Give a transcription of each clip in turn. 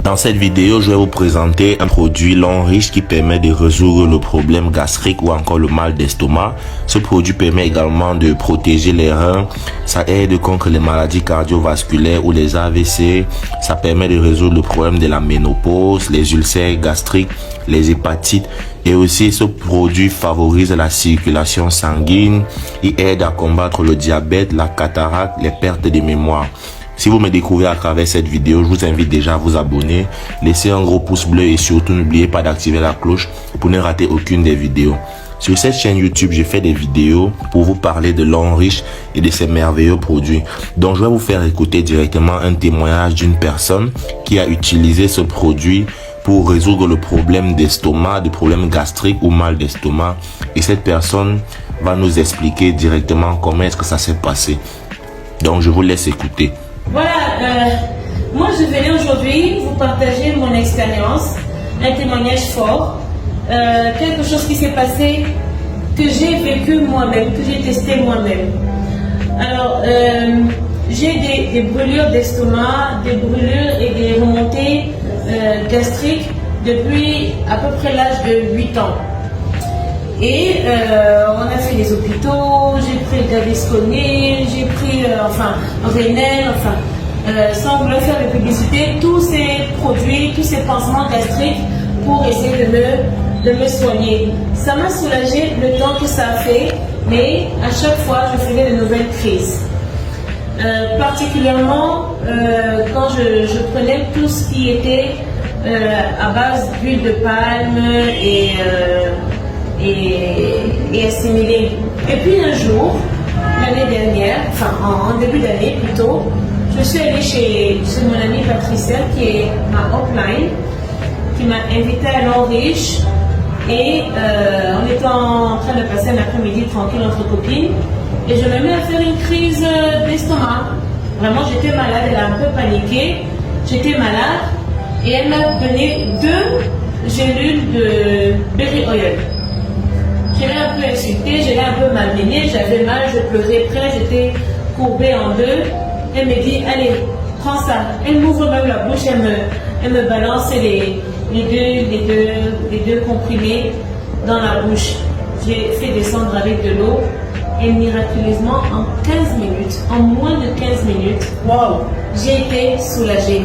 Dans cette vidéo, je vais vous présenter un produit long riche qui permet de résoudre le problème gastrique ou encore le mal d'estomac. Ce produit permet également de protéger les reins. Ça aide contre les maladies cardiovasculaires ou les AVC. Ça permet de résoudre le problème de la ménopause, les ulcères gastriques, les hépatites. Et aussi, ce produit favorise la circulation sanguine. Il aide à combattre le diabète, la cataracte, les pertes de mémoire. Si vous me découvrez à travers cette vidéo, je vous invite déjà à vous abonner, laissez un gros pouce bleu et surtout n'oubliez pas d'activer la cloche pour ne rater aucune des vidéos. Sur cette chaîne YouTube, je fais des vidéos pour vous parler de l'Homme Riche et de ses merveilleux produits. Donc, je vais vous faire écouter directement un témoignage d'une personne qui a utilisé ce produit pour résoudre le problème d'estomac, le problème gastrique ou mal d'estomac. Et cette personne va nous expliquer directement comment est-ce que ça s'est passé. Donc, je vous laisse écouter. Voilà, moi je venais aujourd'hui vous partager mon expérience, un témoignage fort, quelque chose qui s'est passé, que j'ai vécu moi-même, que j'ai testé moi-même. Alors, j'ai des brûlures d'estomac, des brûlures et des remontées gastriques depuis à peu près l'âge de 8 ans. Et on a fait des hôpitaux, j'ai pris Gaviscon, j'ai pris Renel, sans vouloir faire de publicité, tous ces produits, tous ces pansements gastriques pour essayer de me soigner. Ça m'a soulagé le temps que ça a fait, mais à chaque fois je faisais de nouvelles crises. Particulièrement quand je prenais tout ce qui était à base d'huile de palme et assimilé. Et puis un jour, l'année dernière, en début d'année plutôt, je suis allée chez mon amie Patricia qui est ma upline, qui m'a invitée à l'Homme Riche et on était en train de passer un après-midi tranquille entre copines et je me mets à faire une crise d'estomac. Vraiment j'étais malade, elle a un peu paniqué, j'étais malade et elle m'a donné 2 gélules de berry oil. Je l'ai un peu insultée, je l'ai un peu malmenée, j'avais mal, je pleurais près, j'étais courbée en 2. Elle me dit, allez, prends ça. Elle m'ouvre même la bouche, elle me balance les deux comprimés dans la bouche. J'ai fait descendre avec de l'eau et miraculeusement, en 15 minutes, en moins de 15 minutes, wow, j'ai été soulagée.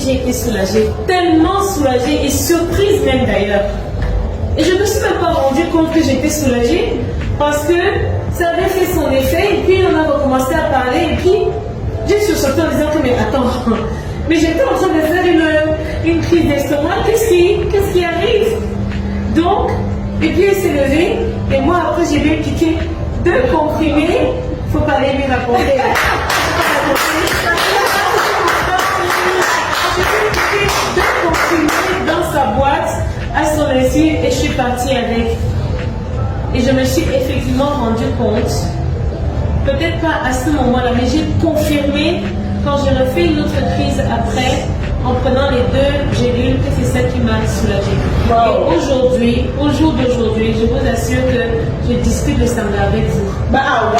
J'ai été soulagée, tellement soulagée et surprise même d'ailleurs. Et je ne me suis même pas rendu compte que j'étais soulagée parce que ça avait fait son effet et puis on a recommencé à parler et puis j'ai sursauté en disant que mais attends, mais j'étais en train de faire une crise d'estomac, qu'est-ce qui arrive? Donc, et puis elle s'est levée et moi après j'ai lui piqué 2 comprimés, faut pas aller lui rapporter. Dans sa boîte, à son insu, et je suis partie avec. Et je me suis effectivement rendu compte, peut-être pas à ce moment-là, mais j'ai confirmé quand j'ai refait une autre crise après, en prenant les 2 gélules, que c'est ça qui m'a soulagée. Wow. Et aujourd'hui, au jour d'aujourd'hui, je vous assure que je discute le standard avec vous. Wow.